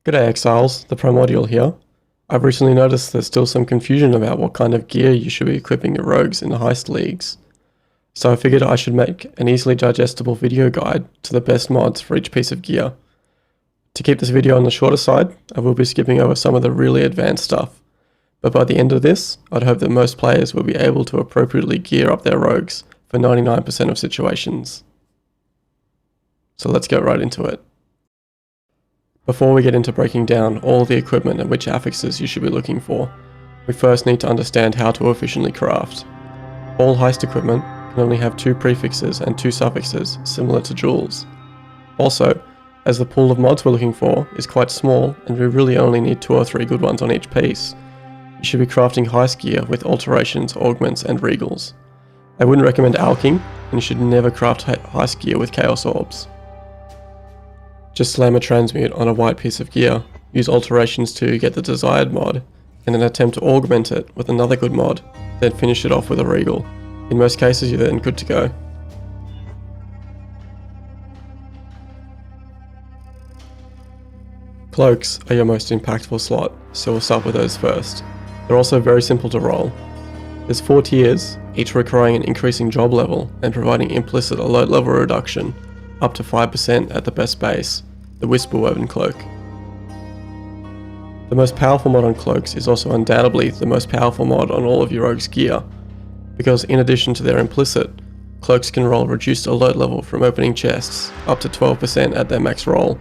G'day Exiles, the Primordial here. I've recently noticed there's still some confusion about what kind of gear you should be equipping your rogues in the heist leagues. So I figured I should make an easily digestible video guide to the best mods for each piece of gear. To keep this video on the shorter side, I will be skipping over some of the really advanced stuff. But by the end of this, I'd hope that most players will be able to appropriately gear up their rogues for 99% of situations. So let's get right into it. Before we get into breaking down all the equipment and which affixes you should be looking for, we first need to understand how to efficiently craft. All heist equipment can only have 2 prefixes and 2 suffixes, similar to jewels. Also, as the pool of mods we're looking for is quite small and we really only need 2 or 3 good ones on each piece, you should be crafting heist gear with alterations, augments and regals. I wouldn't recommend alking, and you should never craft heist gear with chaos orbs. Just slam a transmute on a white piece of gear, use alterations to get the desired mod, and then attempt to augment it with another good mod, then finish it off with a regal. In most cases you're then good to go. Cloaks are your most impactful slot, so we'll start with those first. They're also very simple to roll. There's 4 tiers, each requiring an increasing job level and providing implicit alert level reduction, up to 5% at the best base, the Whisper Woven Cloak. The most powerful mod on Cloaks is also undoubtedly the most powerful mod on all of your rogue's gear, because in addition to their implicit, Cloaks can roll reduced alert level from opening chests, up to 12% at their max roll,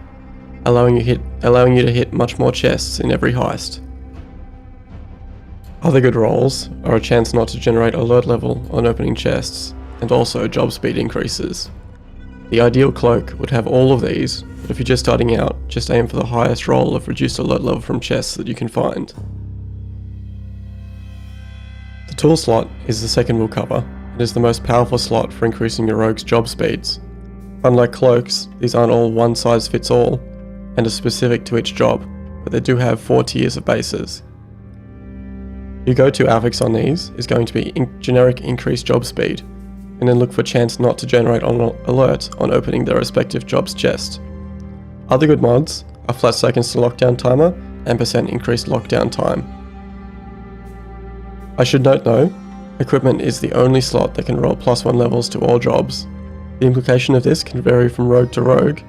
allowing you to hit much more chests in every heist. Other good rolls are a chance not to generate alert level on opening chests, and also job speed increases. The ideal cloak would have all of these, but if you're just starting out, just aim for the highest roll of reduced alert level from chests that you can find. The tool slot is the second we'll cover, and is the most powerful slot for increasing your rogue's job speeds. Unlike cloaks, these aren't all one size fits all, and are specific to each job, but they do have 4 tiers of bases. Your go-to affix on these is going to be generic increased job speed, and then look for chance not to generate an alert on opening their respective job's chest. Other good mods are flat seconds to lockdown timer and % increased lockdown time. I should note though, equipment is the only slot that can roll +1 levels to all jobs. The implication of this can vary from rogue to rogue,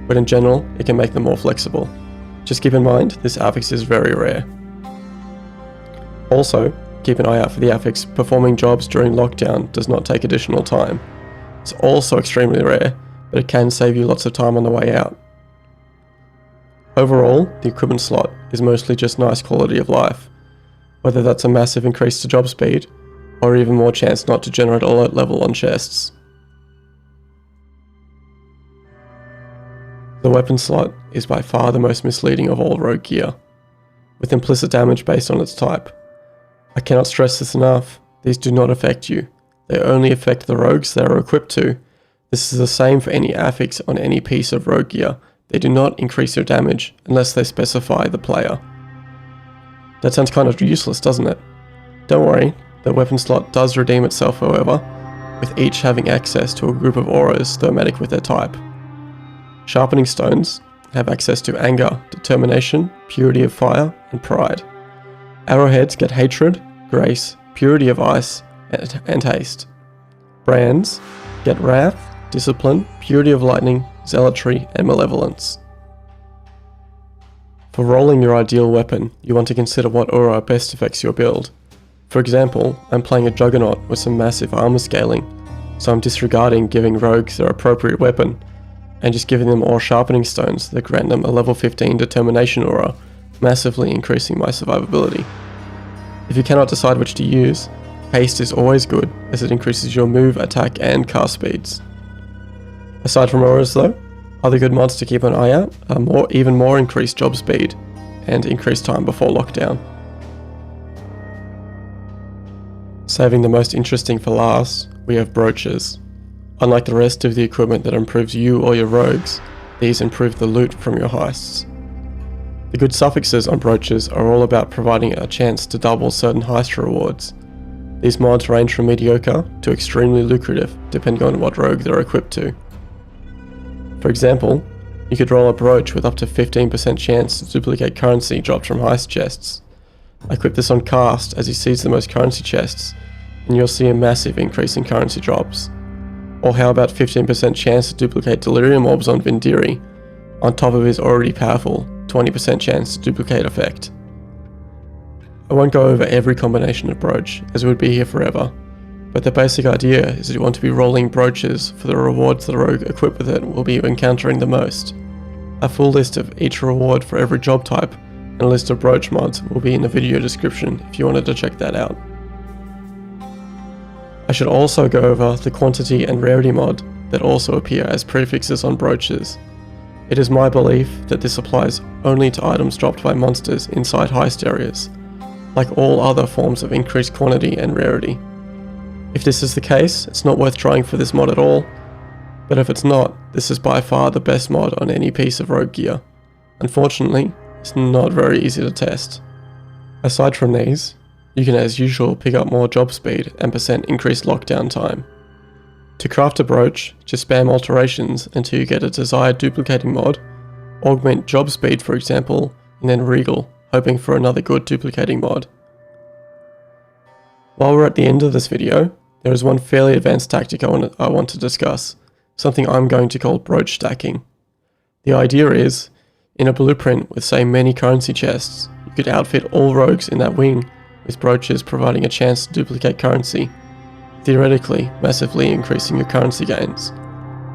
but in general it can make them more flexible. Just keep in mind this affix is very rare. Also, keep an eye out for the affix performing jobs during lockdown does not take additional time. It's also extremely rare, but it can save you lots of time on the way out. Overall, the equipment slot is mostly just nice quality of life, whether that's a massive increase to job speed, or even more chance not to generate alert level on chests. The weapon slot is by far the most misleading of all rogue gear, with implicit damage based on its type. I cannot stress this enough, these do not affect you, they only affect the rogues they are equipped to. This is the same for any affix on any piece of rogue gear, they do not increase your damage unless they specify the player. That sounds kind of useless, doesn't it? Don't worry, the weapon slot does redeem itself however, with each having access to a group of auras thematic with their type. Sharpening stones have access to anger, determination, purity of fire, and pride. Arrowheads get hatred, grace, purity of ice, and haste. Brands get wrath, discipline, purity of lightning, zealotry, and malevolence. For rolling your ideal weapon, you want to consider what aura best affects your build. For example, I'm playing a Juggernaut with some massive armor scaling, so I'm disregarding giving rogues their appropriate weapon, and just giving them all sharpening stones that grant them a level 15 determination aura, massively increasing my survivability. If you cannot decide which to use, Haste is always good as it increases your move, attack and cast speeds. Aside from auras though, other good mods to keep an eye out are even more increased job speed and increased time before lockdown. Saving the most interesting for last, we have Brooches. Unlike the rest of the equipment that improves you or your rogues, these improve the loot from your heists. The good suffixes on Brooches are all about providing a chance to double certain heist rewards. These mods range from mediocre to extremely lucrative, depending on what rogue they're equipped to. For example, You could roll a brooch with up to 15% chance to duplicate currency dropped from heist chests. Equip this on Cast as he sees the most currency chests, and you'll see a massive increase in currency drops. Or how about 15% chance to duplicate delirium orbs on Vindiri, on top of his already powerful 20% chance to duplicate effect. I won't go over every combination of brooch, as it would be here forever, but the basic idea is that you want to be rolling brooches for the rewards the rogue equipped with it will be encountering the most. A full list of each reward for every job type and a list of brooch mods will be in the video description if you wanted to check that out. I should also go over the quantity and rarity mod that also appear as prefixes on brooches. It is my belief that this applies only to items dropped by monsters inside heist areas, like all other forms of increased quantity and rarity. If this is the case, it's not worth trying for this mod at all, but if it's not, this is by far the best mod on any piece of rogue gear. Unfortunately, it's not very easy to test. Aside from these, you can as usual pick up more job speed and % increased lockdown time. To craft a brooch, just spam alterations until you get a desired duplicating mod, augment job speed for example, and then regal, hoping for another good duplicating mod. While we're at the end of this video, there is one fairly advanced tactic I want to discuss, something I'm going to call brooch stacking. The idea is, in a blueprint with say many currency chests, you could outfit all rogues in that wing with brooches providing a chance to duplicate currency, theoretically massively increasing your currency gains.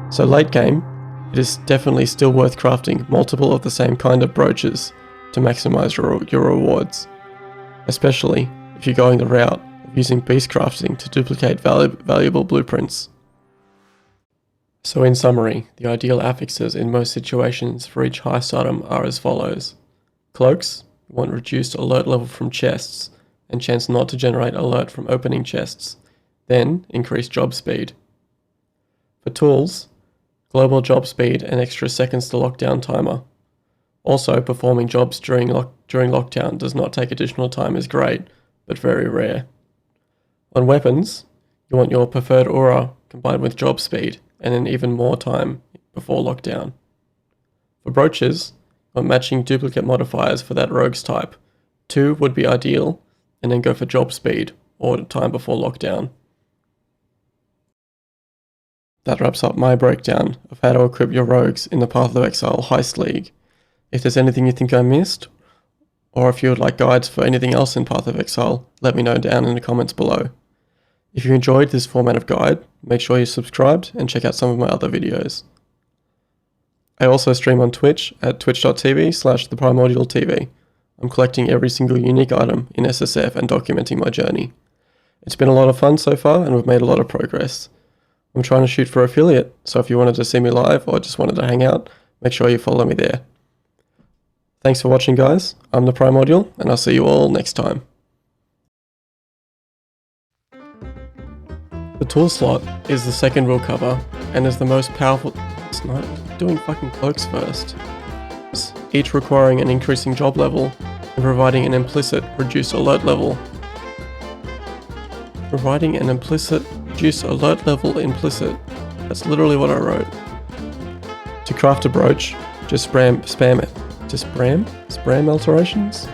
So late game, it is definitely still worth crafting multiple of the same kind of brooches to maximize your rewards, especially if you're going the route of using beast crafting to duplicate valuable blueprints. So in summary, the ideal affixes in most situations for each heist item are as follows. Cloaks, you want reduced alert level from chests, and chance not to generate alert from opening chests, then increase job speed. For tools, global job speed and extra seconds to lockdown timer. Also, performing jobs during lockdown does not take additional time is great, but very rare. On weapons, you want your preferred aura combined with job speed, and then even more time before lockdown. For brooches, you want matching duplicate modifiers for that rogue's type. 2 would be ideal, and then go for job speed, or time before lockdown. That wraps up my breakdown of how to equip your rogues in the Path of Exile Heist League. If there's anything you think I missed, or if you would like guides for anything else in Path of Exile, let me know down in the comments below. If you enjoyed this format of guide, make sure you're subscribed and check out some of my other videos. I also stream on Twitch at twitch.tv/theprimordialtv. I'm collecting every single unique item in SSF and documenting my journey. It's been a lot of fun so far and we've made a lot of progress. I'm trying to shoot for affiliate, so if you wanted to see me live or just wanted to hang out, make sure you follow me there. Thanks for watching guys, I'm the Primordial and I'll see you all next time. The tool slot is the second rule cover and is the most powerful. It's not doing fucking cloaks first. Each requiring an increasing job level and providing an implicit reduced alert level. Providing an implicit reduced alert level implicit. That's literally what I wrote. To craft a brooch, just spam alterations.